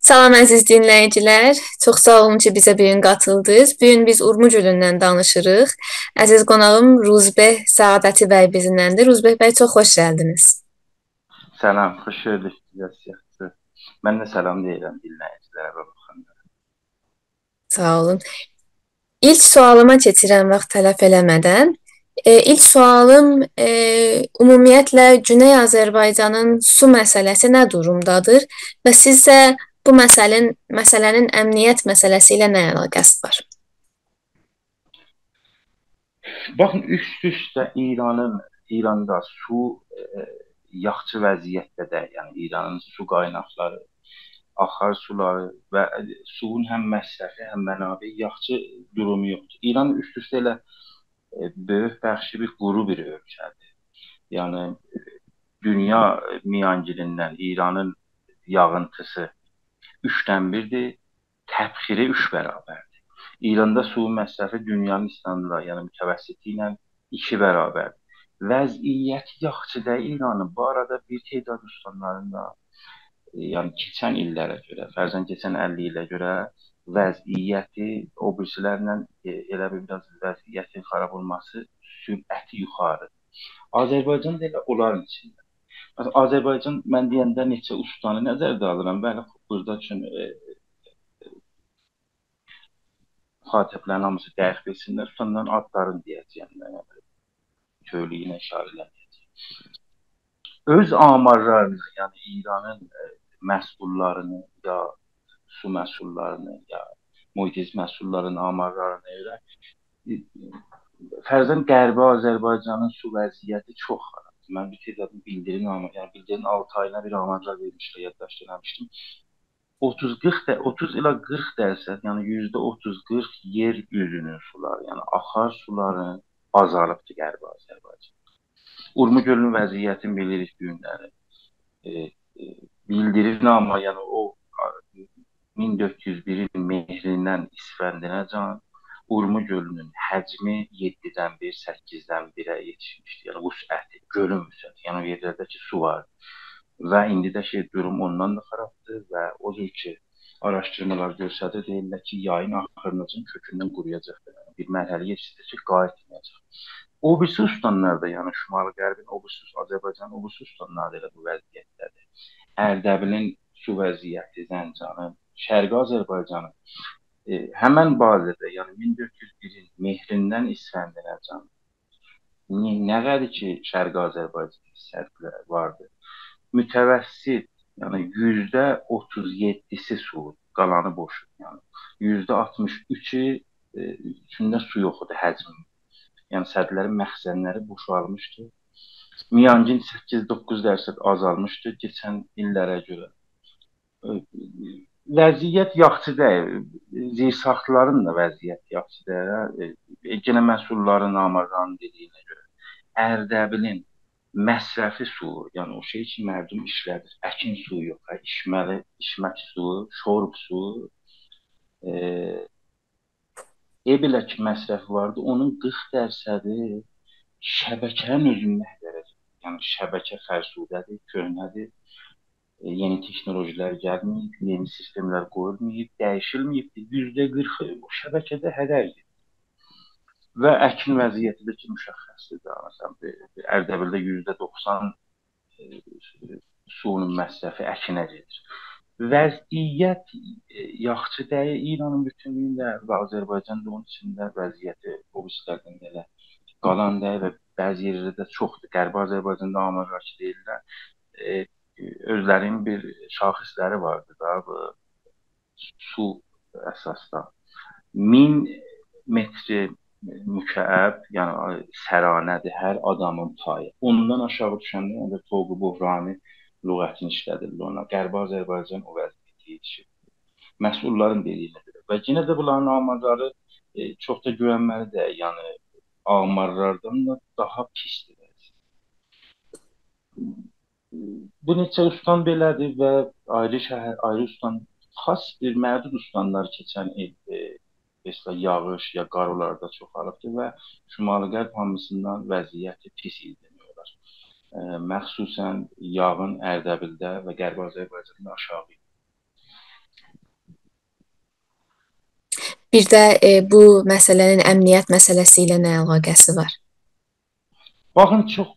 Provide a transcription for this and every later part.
Salam əziz dinləyicilər. Çox sağ olun ki, bizə bu gün qatıldınız. Bu gün biz Urmuc gölündən danışırıq. Əziz qonağım Ruzbeh Səadəti bəy bizimləndir. Ruzbeh bəy, çox xoş gəldiniz. Salam, xoş gördük sizi. Mən də salam deyirəm dinləyicilərə və baxanlara. Sağ olun. İlk sualıma keçirəm vaxt tələf eləmədən. İlk sualım ümumiyyətlə Güney Azərbaycanın su məsələsi nə durumdadır və sizcə bu məsələnin əmniyyət məsələsi ilə nə əlaqəsi var? Baxın, üst-üstə İranda su yaxşı vəziyyətdə, yəni İranın su qaynaqları, axar suları və suyun həm məsrəfi, həm mənabei yaxşı durumu yoxdur. İran üst-üstə elə böyük bəxşi bir quru bir ölkədir. Yəni dünya miyancilindən İranın yağıntısı 3-dən 1-dir, təbxiri 3 bərabərdir. İranda su məsrəfi dünyanın standartı, yəni mütəvəssiti ilə 2 bərabərdir. Vəziyyəti yaxşıdır İranın. Bu arada bir tədad ustalarında, yəni keçən illərə görə, fərzən keçən 50 ilə görə vəziyyəti o birisilərlə elə bir biraz vəziyyətin xarab olması sürəti yuxarı. Azərbaycan da elə onların içində. Məsələn, Azərbaycan mən deyəndə neçə ustanı nəzərdə alıram. Bəli, burada üçün xatiblərin hamısı dəqiq bilsinlər, ustanların adlarını deyəcəyəm, yəni köylüyünə işarə eləməyəcəm. Öz amarlarını, yəni İranın məhsullarını ya su məhsullarını ya mühit məhsullarının amarlarına görə fərzən Qərbi Azərbaycanın su vəziyyəti çox xarabdır. Mən bir tədadını bildirim, yəni bildirin 6 ayına bir amarlar vermişlər, yaddaşda eləmişdim. 30 ila 40%, yəni %30-40 yer üzünün suları, yəni axar suları azalıbdır Qərbi Azərbaycan. Urmu gölünün vəziyyətini bilirik bu günləri. Bildirir, amma yəni o 1401-in mehrindən İsfəndinəcən Urmu gölünün həcmi 7-dən 1, 8-dən 1-ə yetişmişdir. Yəni vüsəti, gölün vüsəti, yəni yerlərdəki su var. Və indi də durum ondan da xarabdır və o cür ki, araşdırmalar göstərir, deyirlər ki, yayın axırıncın kökündən quruyacaqdır. Yəni, bir mərhələ yetişdir ki, qayıtmayacaq. O birisi ustanlarda, yəni Şimali Qərbin, Azərbaycanın o birisi ustanlarda elə bu vəziyyətdədir. Ərdəbilin su vəziyyəti, Zəncanın, Şərqi Azərbaycanın həmən bazədə, yəni 1401-in mehrindən İsfəndinəcən nə qədər ki, Şərqi Azərbaycan sərflər vardır. Mütəvəssit, yəni %37-si su, qalanı boşdur. Yəni %63-ü içində su yoxdur, həcmi. Yəni sədlərin məxzənləri boşalmışdır. Miyancin 8-9% azalmışdır keçən illərə görə. Vəziyyət yaxşı deyil. Zirsaxtların da vəziyyət yaxşı deyil. Yenə məhsulların amarlarının dediyinə görə. Ərdəbilin məsrəfi su, yəni o şey ki, mərdum işlədir. Əkin suyu yox, içmək suyu, şorb suyu. Belə ki, məsrəfi vardı, onun 40%-i şəbəkənin özündən dərəcədir. Yəni şəbəkə fərsudədir, köhnədir. Yeni texnologilər gəlməyib, yeni sistemlər qoyulmayıb, dəyişilməyib. %40-ı o şəbəkədə hədərdir. Və əkin vəziyyəti də ki, müşəxxəsdir. Məsələn, Ərdəbildə %90 suyun məsrəfi əkinə gedir. Vəziyyət yaxşı deyil İranın bütünlüyündə və Azərbaycanda onun içində vəziyyəti o birisilərdən elə qalan deyil və bəzi yerlərdə çoxdur. Qərbi Azərbaycanda amarlar ki, deyirlər, özlərinin bir şaxisləri vardır da, bu su əsasda. 1000 metri mükəəb, yəni səranədir hər adamın payı. Ondan aşağı düşəndə yəni toğu buhrani lüğətini işlədirlər ona. Qərbi Azərbaycan o vəziyyətə yetişir. Məsulların dediyinə görə. Və yenə də bunların amarları çox da güvənməli deyil. Yəni amarlardan da daha pisdir. Bu neçə ustan belədir və ayrı şəhər, ayrı ustan, xas bir məhdud ustanlar keçən il mesela yağış ya qarolarda çoxalıbdır və Şimali Qərb hamısından vəziyyəti pis izleniyorlar. Məxsusən yağın Ərdəbildə və Qərbi Azərbaycanda aşağı. Bir də bu məsələnin əmniyyət məsələsi ilə nə əlaqəsi var? Baxın, çox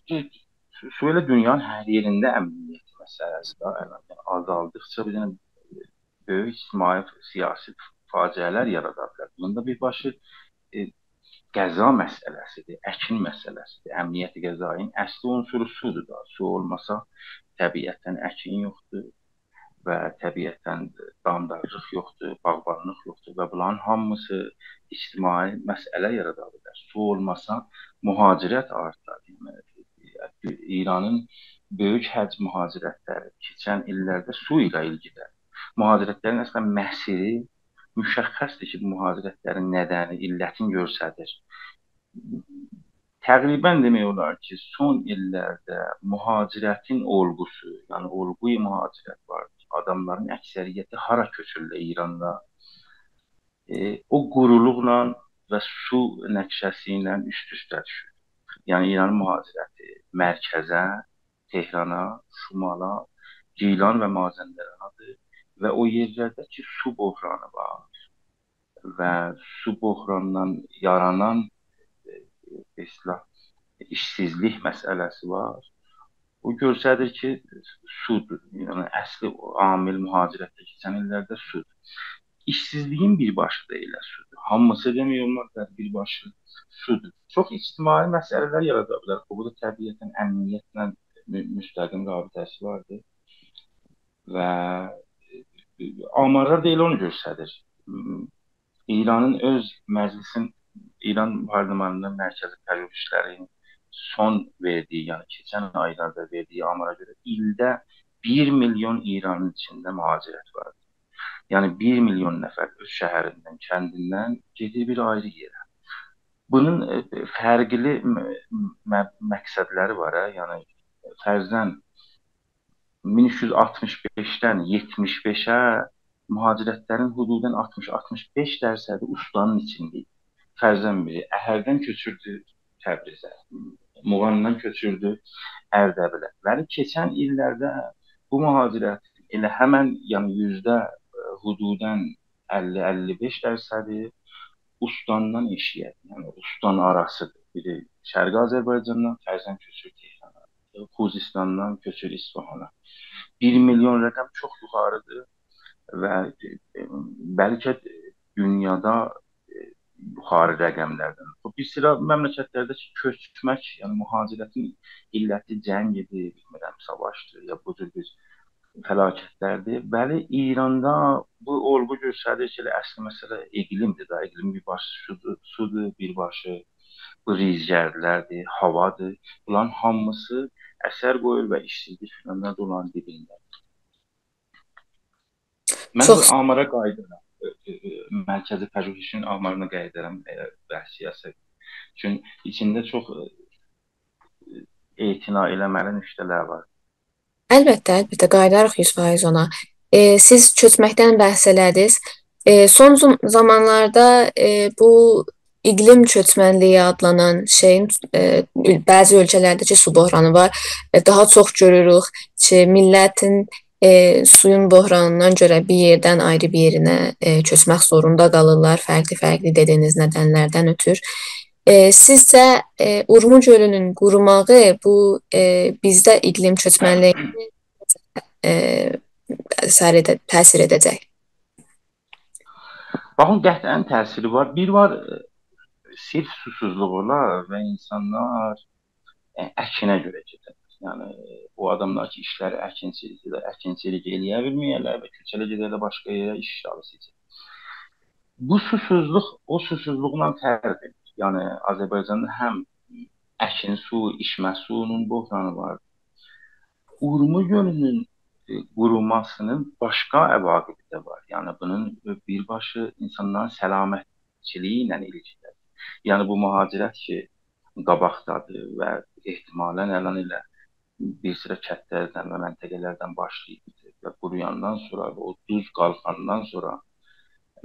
şöyle dünyanın hər yerində əmniyyət məsələsi də yəni azaldıqca bir dənə böyük ictimai siyasi faciələr yarada bilər. Bunda birbaşa e, qəza məsələsidir, əkin məsələsidir. Əmniyyət qəzanın əsli unsuru sudur da. Su olmasa təbiətdən əkin yoxdur və təbiətdən damdarlıq yoxdur, bağbanlıq yoxdur və bunların hamısı ictimai məsələ yarada bilər. Su olmasa mühacirət artar. Yəni, İranın böyük həcm mühacirətləri keçən illərdə su ilə ilgili. Mühacirətlərin əslən məhsili müşəxxəsdir ki, bu mühacirətlərin nədəni, illətini göstərir. Təqribən demək olar ki, son illərdə mühacirətin olğusu, yəni olğu mühacirət var. Adamların əksəriyyəti hara köçürlər İranda? O quruluqla və su nəqşəsi ilə üst-üstə düşür. Yəni İranın mühacirəti mərkəzə, Tehrana, Şimala, Gilan və Mazəndəranadır və o yerlərdə ki, su böhranı var və su böhranından yaranan işsizlik məsələsi var. O göstərir ki, sudur. Yəni əsli amil mühacirətdə keçən illərdə sudur. İşsizliyin birbaşı da elə sudur. Hamısı demək olmaz da birbaşı sudur. Çox ictimai məsələlər yarada bilər. Bu da təbiətən əmniyyətlə müstəqim rabitəsi vardır. Və amarlar da elə onu göstərir. İranın öz məclisin, İran parlamentinin mərkəzi tərcih işlərinin son verdiyi, yəni keçən aylarda verdiyi amara görə ildə 1 milyon İranın içində mühacirət var. Yəni 1 milyon nəfər öz şəhərindən, kəndindən gedir bir ayrı yerə. Bunun fərqli məqsədləri var. Yəni fərzən 1365-dən 75-ə mühacirətlərin hüdudən 60-65% ustanın içindeydi. Fərzən biri Əhərdən köçürdü Təbrizə, Muğandan köçürdü Ərdəbilə. Və keçən illərdə bu mühacirət elə həmən yəni hüdudən 50-55% ustandan eşiyə, yəni ustan arasıdır. Biri Şərqi Azərbaycandan fərzən köçür Tehrana, Xuzistandan köçür İsfahana. 1 milyon rəqəm çox yuxarıdır və bəlkə dünyada yuxarı rəqəmlərdən. Bir sıra məmləkətlərdə köçmək, yəni mühacirətin illəti cəng idi, bilmirəm, savaşdır ya bu cür bir fəlakətlərdir. Bəli, İranda bu olğu göstərir ki, əsli məsələ iqlimdir da, iqlim birbaşa sudur, birbaşa bu rizgərlərdir, havadır. Bunların hamısı əsər qoyur və işsizlik filanlar da onların dibində. Mən bu Çox amara qayıdıram. Mərkəzi pəjühişin amarına qayıdıram siyasət. Çünki içində çox etina eləməli nöqtələr var. əlbəttə, əlbəttə qayıdarıq 100% ona. Siz köçməkdən bəhs elədiniz. Son zamanlarda bu iqlim çökmənliyi adlanan şeyin bəzi ölkələrdəki su böhranı var. Daha çox görürük ki, millətin suyun böhranından görə bir yerdən ayrı bir yerinə köçmək zorunda qalırlar, fərqli-fərqli dediyiniz nədənlərdən ötürü. Sizcə Urmu gölünün qurumağı bu bizdə iqlim çökmənliyinə təsir edəcək? Baxın, qətlən təsiri var. Bir var, sirf susuzluq olar və insanlar əkinə görə gedir. Yəni o adamlar ki, işləri əkinçilik eləyə bilməyərlər və köçələ gedərlər başqa yerə iş alır. Bu susuzluq o susuzluqla fərq edir. Yəni Azərbaycanda həm əkin su, içmə suyunun böhranı var. Urmu gölünün qurumasının başqa əvaqibi də var. Yəni bunun birbaşa insanların səlamətçiliyi ilə ilgilidir. Yəni bu mühacirət ki, qabaqdadır və ehtimalən əlan ilə bir sıra kəndlərdən və məntəqələrdən başlayıb və quruyandan sonra və o duz qalxandan sonra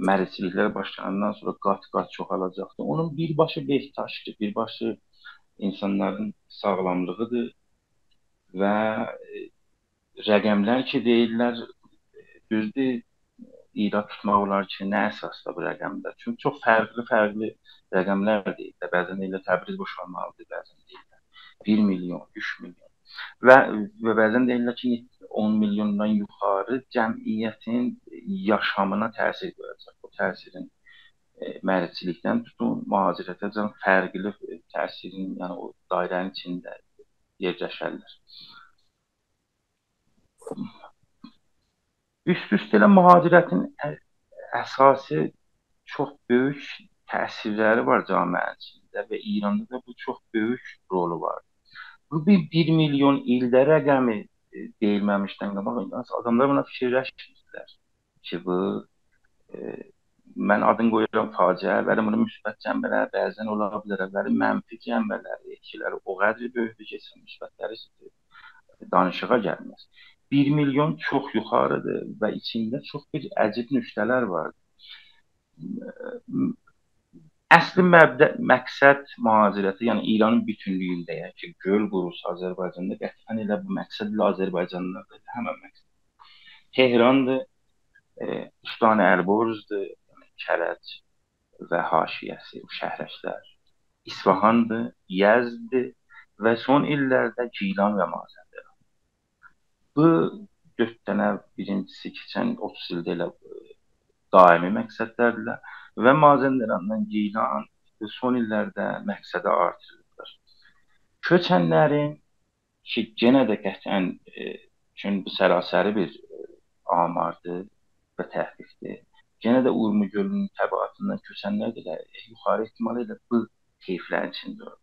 məriciliklər başlanandan sonra qat-qat çoxalacaqdır. Onun birbaşa behtaşdır, birbaşa insanların sağlamlığıdır və rəqəmlər ki deyirlər, düzdür, irad tutmaq olar ki, nə əsasda bu rəqəmlər? Çünki çox fərqli rəqəmlər deyirlər. Bəzən deyirlər Təbriz boşalmalıdır, bəzən deyirlər 1 milyon, 3 milyon. Və bəzən deyirlər ki, 10 milyondan yuxarı cəmiyyətin yaşamına təsir görəcək. O təsirin mərdçilikdən tutun, mühacirətəcən fərqli təsirin, yəni o dairənin içində yerləşərlər. Üst-üstə ilə mühacirətin əsası çox böyük təsirləri var cəmiyyətin içində və İranda da bu çox böyük rolu var. Bu 1 milyon ildə rəqəmi deyilməmişdən qabaq adamlar buna fikirləşmirdilər ki, bu mən adını qoyuram faciə, əvvəli bunun müsbət cənbələri bəzən ola bilər, əvvəli mənfi cənbələri, etkiləri o qədər böyükdür ki, müsbətləri danışığa gəlməz. 1 milyon çox yuxarıdır və içində çox bir əcib nüktələr vardır. Əsli məqsəd mühacirəti, yəni İranın bütünlüyündəyək ki, göl qurusu Azərbaycanda qətiyyən elə bu məqsədlə Azərbaycanlılar da həmən məqsəd. Tehrandır, Ustani Əlborzdur, Kərəc və haşiyəsi, şəhrəşlər. İsfahandır, Yəzddir və son illərdə Gilan və Mazəndəran. Bu 4 dənə birincisi keçən 30 ildə elə daimi məqsədlərlə və Mazəndərandan Gilan son illərdə məqsədə artırılır. Köçənlərin ki, yenə də qətiyyən çünki bu sərasəri bir amardır və təhqiqdir. Yenə də Urmu gölünün təbaatından köçənlər də yuxarı ehtimal ilə bu keyflərin içində olur.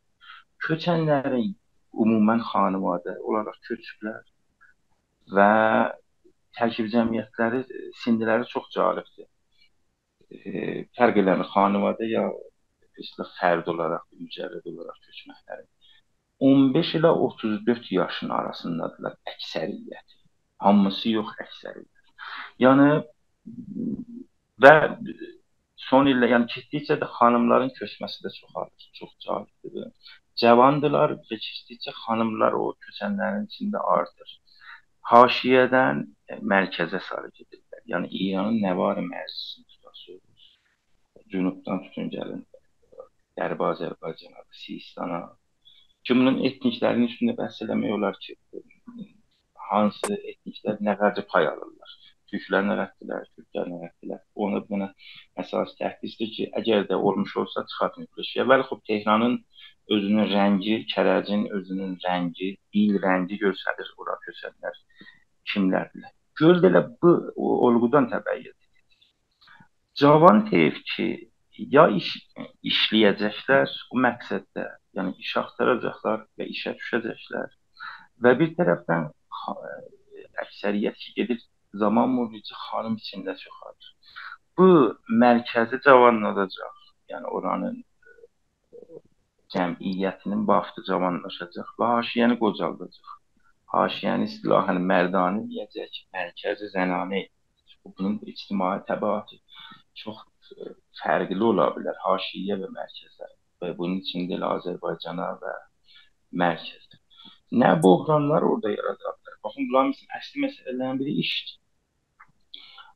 Köçənlərin ümumən xanıvadə olaraq köçüblər və tərkib cəmiyyətləri, sindiləri çox cəlibdir. Fərq eləmir, xanıvadə ya fərd olaraq, mücərrəd olaraq köçməkləri. 15 ilə 34 yaşın arasındadılar əksəriyyəti. Hamısı yox, əksəriyyət. Yəni və son illə, yəni keçdikcə də xanımların köçməsi də çoxalır, çox cəlibdir. Cavandılar və keçdikcə xanımlar o köçənlərin içində artır. Haşiyədən mərkəzə sarı gedirlər. Yəni İranın nəvari mərzisini tutasınız. Cünubdan tutun gəlin. Qərbi Azərbaycana, Sistana. Ki, bunun etniklərinin üstündə bəhs eləmək olar ki, hansı etniklər nə qədər pay alırlar. Türklər nə qəddirlər, Türklər nə qəddirlər. Ona bir dənə əsas təhqizdir ki, əgər də olmuş olsa çıxartmayıblar. Əvvəl xub Tehranın özünün rəngi, Kərəcin özünün rəngi, dil rəngi göstərir ora köçənlər kimlərdirlər. Göl də elə bu olğudan təbəyyüd edir. Cavan heyf ki, ya işləyəcəklər bu məqsəddə, yəni iş axtaracaqlar və işə düşəcəklər və bir tərəfdən əksəriyyət ki, gedir zaman mührici xanım içində çoxalır. Bu mərkəzi cavanladacaq, yəni oranın cəmiyyətinin vaxtı cavanlaşacaq və haşiyəni qocaldacaq. Haşiyəni istilahən mərdanı deyəcək, mərkəzi zənanə edəcək. Bunun ictimai təbaatı çox fərqli ola bilər, haşiyə və mərkəzə və bunun içində elə Azərbaycana və mərkəzdə. Nə bohranlar orada yaradırlar. Baxın, bunların əsli məsələlərin biri işdir.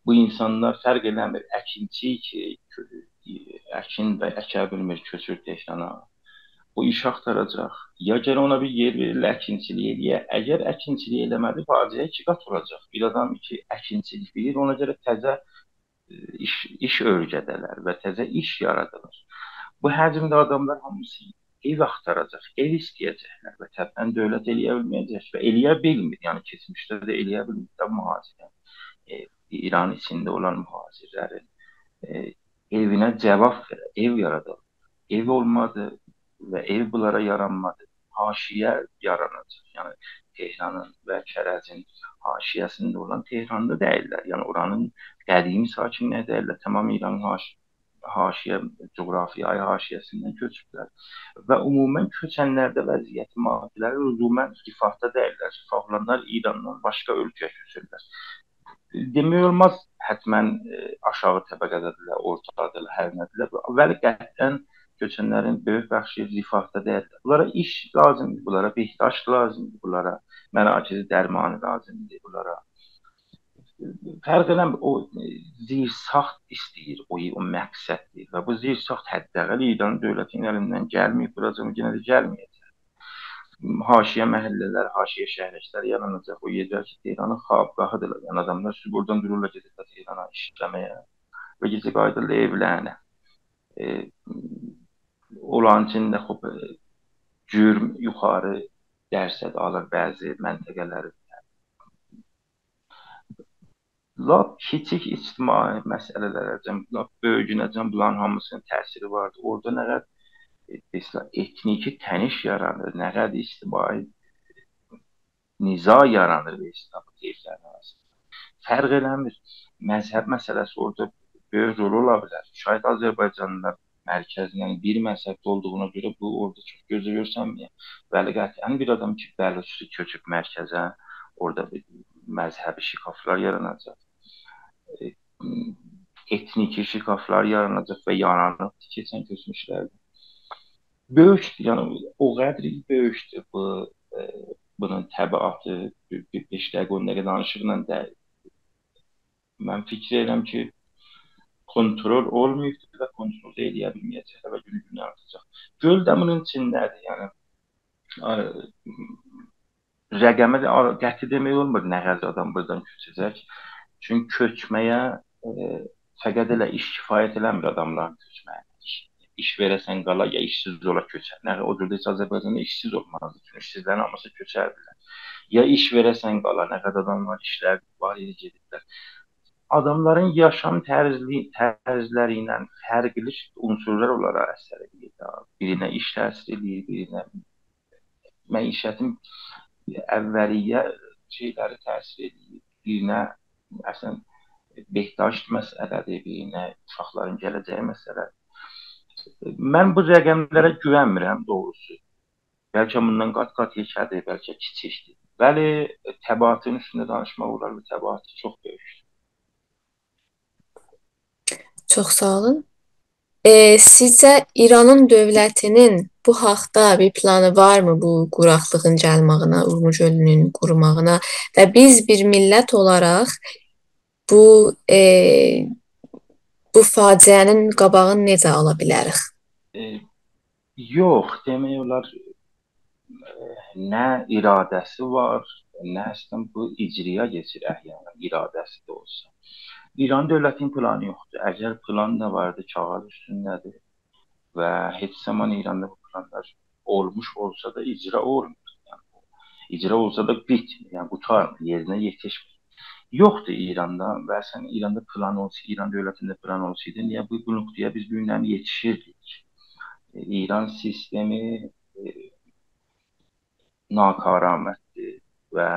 Bu insanlar fərq eləmir, əkinçi ki, əkin və əkə bilmir, köçür Tehrana. O iş axtaracaq. Ya gələ ona bir yer verirlər, əkinçilik eləyə. Əgər əkinçilik eləmədi, faciə 2 qat olacaq. Bir adam ki, əkinçilik bilir, ona görə təzə iş örgədələr və təzə iş yaradılır. Bu həcmdə adamlar hamısı ev axtaracaq, ev istəyəcəklər və təbən dövlət eləyə bilməyəcək və eləyə bilmir. Yəni keçmişdə də eləyə bilmir də mühacirlər. İran içində olan mühacirlərin evinə cavab verər, ev yaradılır. Ev olmadı və ev bunlara yaranmadı. Haşiyə yaranacaq. Yəni Tehranın və Kərəcin haşiyəsində olan Tehranda deyirlər. Yəni oranın qədimi sakinləri deyirlər. Tamam İranın haşiyə, coğrafiya haşiyəsindən köçüblər. Və ümumən köçənlərdə vəziyyəti mühacirlər rüzumən rifahda deyirlər. Rifah olanlar İrandan başqa ölkəyə köçürlər. Demək olmaz, hətmən aşağı təbəqədədirlər, ortadırlar, hər nədirlər. Vəli qətlən köçənlərin böyük bəxşi rifahda deyirlər. Bunlara iş lazımdır, bunlara behtaş lazımdır, bunlara mərakiz dərmanı lazımdır, bunlara fərq eləmir, o zirsaxt istəyir, o məqsəddir və bu zirsaxt həddəqəl İran dövlətinin əlindən gəlməyib, buracığım yenə də gəlməyəcək. Haşiyə məhəllələr, haşiyə şəhərlər yaranacaq. O yerlər ki, Tehranın xabqahıdırlar. Yəni adamlar buradan dururlar, gedirlər Tehrana işləməyə və gecə qayıdırlar evlərinə. Olan içində cürm yuxarı dərsəd alır bəzi məntəqələri. Lap kiçik ictimai məsələlərəcən, lap böyüyünəcən bunların hamısının təsiri vardır. Orada nə qədər etniki təniş yaranır, nə qədər ictimai niza yaranır və İslamı keyflərin arasında. Fərq eləmir. Məzhəb məsələsi orada böyük rol ola bilər. Şayət Azərbaycanlılar mərkəzinin bir məzhəbdə olduğuna görə bu orada çox gözə görsənməyən. Bəli, qətiyyən bir adam ki, bəluçisi köçüb mərkəzə, orada məzhəbi şikaflar yaranacaq. Etniki şikaflar yaranacaq və yaranıb keçən köçmüşlərdir. Böyükdür, yəni o qədri böyükdür bunun təbiatı 5 dəqiqə 10 dəqiqə danışıqla deyil. Mən fikir edirəm ki, kontrol olmayıbdır və kontrol edə bilməyəcəklər və gün-günə artacaq. Göl də bunun içindədir, yəni rəqəmə də qəti demək olmur nə qədər adam buradan köçəcək. Çünki köçməyə fəqət elə iş kifayət eləmir adamların köçməyə. İş verəsən qala, ya işsiz ola köçər. O cürdə heç Azərbaycanda işsiz olmazdı. Çünki işsizlərin hamısı köçərdilər. Ya iş verəsən qala, nə qədər adam var, işlər var, gedirlər. Adamların yaşam tərzləri ilə fərqli unsurlar onlara əsər edir. Birinə iş təsir edir, birinə məişətin əvvəliyyə şeyləri təsir edir, birinə əslən behdaşt məsələdir, birinə uşaqların gələcəyi məsələdir. Mən bu rəqəmlərə güvənmirəm doğrusu. Bəlkə bundan qat-qat yekədir, bəlkə kiçikdir. Bəli, təbaatın üstündə danışmaq olar və təbaatı çox böyükdür. Çox sağ olun. Sizcə İranın dövlətinin bu haqda bir planı varmı bu quraqlığın gəlməyinə, Urmuc gölünün qurumağına və biz bir millət olaraq bu faciənin qabağını necə ala bilərik? Yox, demək olar nə iradəsi var, nə əslən bu icraya keçir əhyana iradəsi də olsa. İran dövlətinin planı yoxdur. Əgər plan da vardı, kağız üstündədir və heç zaman İranda bu planlar olmuş olsa da icra olmur. Yəni, icra olsa da bitmir, yəni qutarmır, yerinə yetişmir. Yoxdur İranda və əslən İranda plan olsa, İran dövlətində plan olsaydı, niyə bu nöqtəyə biz bu günləri yetişirdik? İran sistemi nakaramətdir və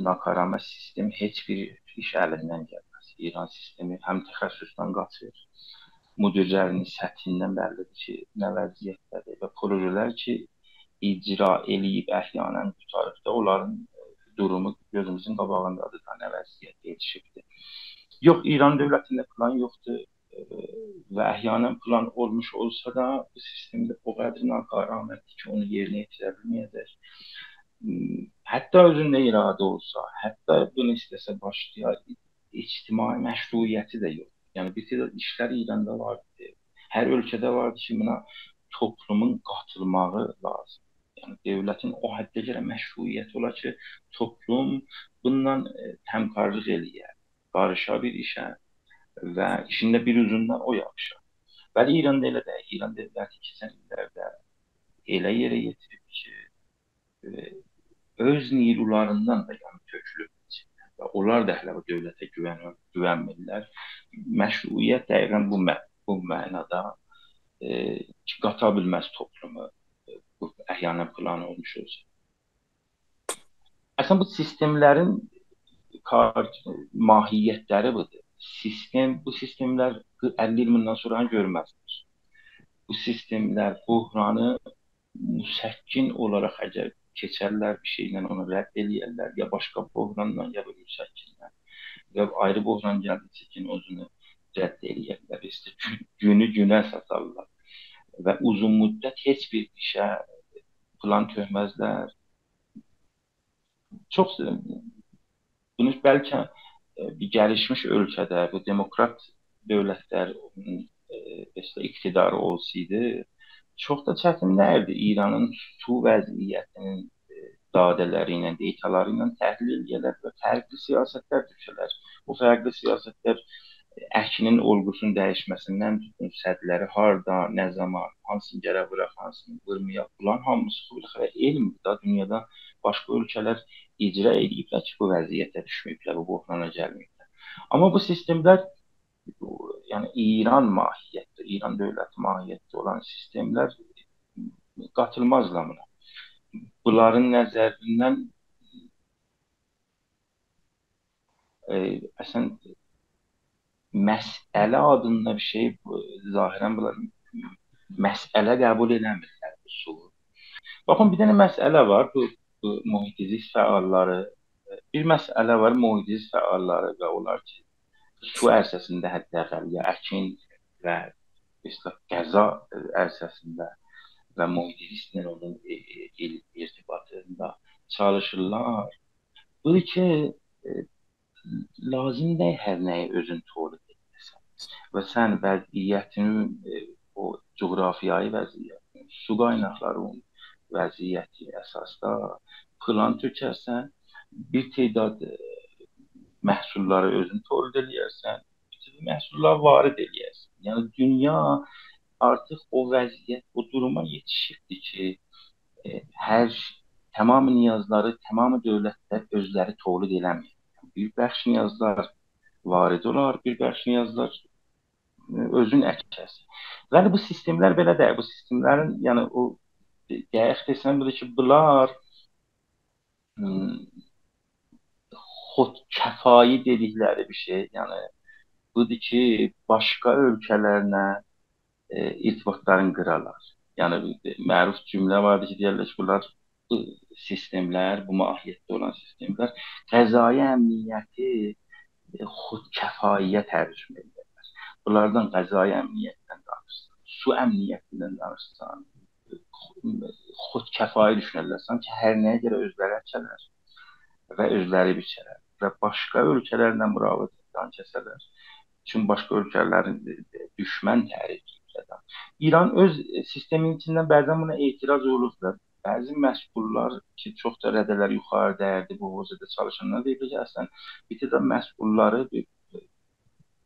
nakaramət sistem heç bir iş əlindən gəlməz. İran sistemi həm təxəssüsdən qaçır, müdirlərinin səthindən bəllidir ki, nə vəziyyətdədir və projelər ki, icra eləyib əhlyanən qutarıqda onların durumu gözümüzün qabağındadır da nə vəziyyətdə yetişibdir. Yox, İran dövlətində plan yoxdur və əhlyanən plan olmuş olsa da bu sistemdə o qədər nakaramətdir ki, onu yerinə yetirə bilməyəcək. Hətta özündə iradə olsa, hətta bunu istəsə başlayar, ictimai məşruiyyəti də yox. Yəni, bir işlər İranda vardır. Hər ölkədə vardır ki, buna toplumun qatılmağı lazım. Yəni, dövlətin o həddə görə məşruiyyəti olar ki, toplum bundan həmkarlıq eləyər, qarışa bir işə və işində bir ucundan o yapışar. Bəli, İranda elə də, İran dövləti keçən illərdə elə yerə yetirib ki, öz nilularından da yəni tökülüb. Və onlar da hələ bu dövlətə güvənmirlər. Məşruiyyət dəqiqən bu mənada ki, qata bilməz toplumu bu əhyana planı olmuş olsa. Əslən, bu sistemlərin mahiyyətləri budur. Bu sistemlər 50 il bundan sonra görməzdir. Bu sistemlər buhranı müsəkkin olaraq əgər keçərlər bir şeylə onu rədd eləyərlər, ya başqa buhranla, ya da müsəkkinlə. Və ayrı buhran gəldikcə ki, özünü rədd eləyərlər. Günü günə satarlar. Və uzun müddət heç bir işə plan töhməzlər. Çox bunu bəlkə bir gəlişmiş ölkədə bu demokrat dövlətlər iktidarı olsaydı, çox da çətinlərdi İranın su vəziyyətinin dadələri ilə, detaları ilə təhlil edələr və fərqli siyasətlər düşələr. Bu fərqli siyasətlər əkinin olgusunun dəyişməsindən tutun, sədləri harda, nə zaman, hansını gərə vuraq, hansını vurmayaq, bunların hamısı bu elmdir da, dünyada başqa ölkələr icra ediblər ki, bu vəziyyətə düşməyiblər, bu bohrana gəlməyiblər. Amma bu sistemlər, yəni İran mahiyyətli, İran dövləti mahiyyətli olan sistemlər qatılmazlar buna. Bunların nəzərindən əslən məsələ adında bir şey zahirən bunlar məsələ qəbul eləmirlər bu sulu. Baxın, bir dənə məsələ var, bu mühitizist fəalları, bir məsələ var, mühitizist fəalları və onlar ki, su ərsəsində hətta ya əkin və qəza ərsəsində və mühitizistlə onun irtibatında çalışırlar. Budur ki, lazım deyil hər nəyi özün toğru edəsən. Və sən vəziyyətini, o coğrafiyayı vəziyyətini, su qaynaqlarının vəziyyəti əsasda plan tökərsən, bir tədad məhsulları özün tolid eləyərsən, bir məhsulları varid eləyərsən. Yəni dünya artıq o vəziyyət, o duruma yetişibdir ki, hər tamam niyazları, tamam dövlətlər özləri tolid eləmir. Bir bəxş niyazlar varid olar, bir bəxş niyazlar özün əkərsən. Yəni bu sistemlər belə deyil. Bu sistemlərin, yəni o dəqiq desəm budur ki, bunlar xodkəfayi dedikləri bir şey. Yəni budur ki, başqa ölkələrlə irtibatların qıralar. Yəni məruf cümlə vardır ki, deyirlər ki, bunlar bu sistemlər, bu mahiyyətdə olan sistemlər qəzai əmniyyəti xodkəfaiyə tərcümə edirlər. Bunlardan qəzai əmniyyətdən danışsan, su əmniyyətindən danışsan, xodkəfai düşünürlər. Sanki hər nəyə görə özləri əkərlər və özləri biçərlər və başqa ölkələrlə mürabiətdən kəsərlər. Çünki başqa ölkələrin düşmən tərif edirlər. İran öz sisteminin içindən bəzən buna etiraz olurlar. Bəzi məsullar ki, çox da rədələr yuxarı dəyərli bu hozada çalışanlar deyir ki, əslən bir də məsulları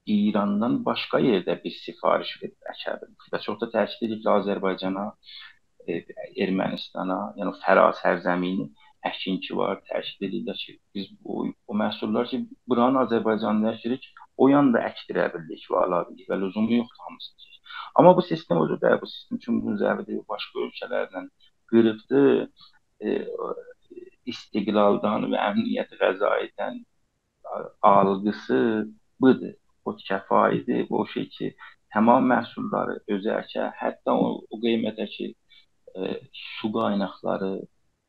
İrandan başqa yerdə bir sifariş verib əkə bilir. Və çox da təkid edir ki, Azərbaycana, Ermənistana, yəni Fəras sərzəmini əkinçi var, təkid edirlər ki, biz o məhsullar ki, buranın Azərbaycanında əkirik, o yanda əkdirə bildik və ala bildik və lüzumu yoxdur hamısını. Amma bu sistem özü də, bu sistem üçün bunun zəvidir, başqa ölkələrlə qırıqdır, istiqlaldan və əmniyyət qəzaidən algısı budur. O kəfaidir, o şey ki, tamam məhsulları özü əkə, hətta o qiymətə ki, su qaynaqları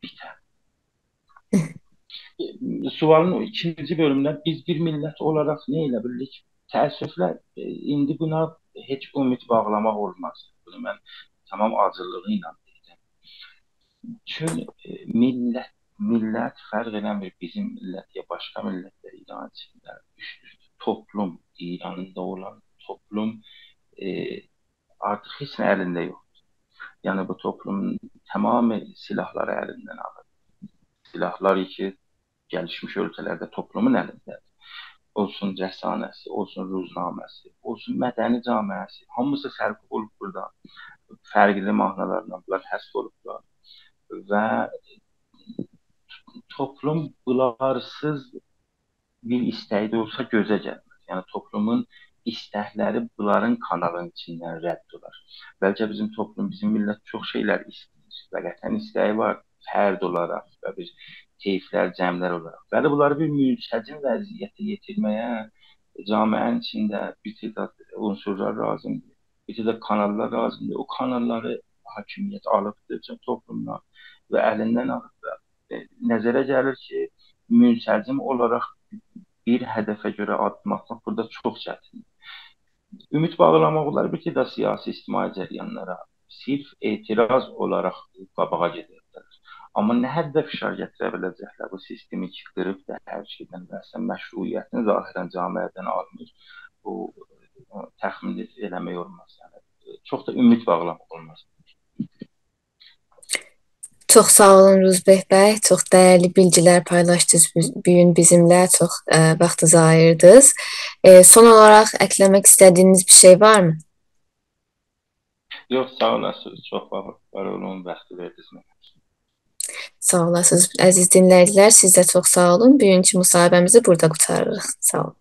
bitər. Sualın ikinci bölümündə biz bir millət olaraq nə elə bildik? Təəssüflə, indi buna heç ümid bağlamaq olmaz. Bunu mən tamam acılığı ilə deyəcəm. Çünki millət fərq eləmir bizim millət ya başqa millətlər İran içində. Toplum, İranında olan toplum artıq heç nə əlində yoxdur. Yəni bu toplumun tamamı silahları əlindən alır. Silahlar ki, gəlişmiş ölkələrdə toplumun əlindədir. Olsun rəsanəsi, olsun ruznaməsi, olsun mədəni camiəsi, hamısı sərf olub burada. Fərqli mahnılarla bunlar həsb olublar. Və toplum bunlarsız bir istəkdə olsa gözə gəlməz. Yəni toplumun istəkləri bunların kanalının içindən rədd olar. Bəlkə bizim toplum, bizim millət çox şeylər istəyir və qətlən istəyi var, fərd olaraq və bir keyflər, cəmlər olaraq. Bəli, bunları bir münsəcim vəziyyətə yetirməyə camiənin içində bir tədad unsurlar lazımdır, bir tədad kanallar lazımdır. O kanalları hakimiyyət alıbdır toplumdan və əlindən alıbdır. Nəzərə gəlir ki, münsəcim olaraq bir hədəfə görə addım atmaq burada çox çətindir. Ümid bağlamaq olar bir tədad siyasi ictimai cərəyanlara sirf etiraz olaraq qabağa gedirlər. Amma nə həddə fişar gətirə biləcəklər bu sistemi qırıb da hər şeydən və sən məşruiyyətini zahirən cəmiyyətdən almış. Bu təxmin eləmək olmaz. Yəni çox da ümid bağlamaq olmaz. Çox sağ olun Ruzbeh bəy. Çox dəyərli bilgilər paylaşdınız bu gün bizimlə. Çox vaxtınızı ayırdınız. Son olaraq eklemek istədiyiniz bir şey var mı? Yox, sağ olasınız. Çox var olun, vaxtı verdiniz mənə. Sağ olasınız əziz dinləyicilər. Siz də çox sağ olun. Bugünkü müsahibəmizi burada qurtarırıq. Sağ olun.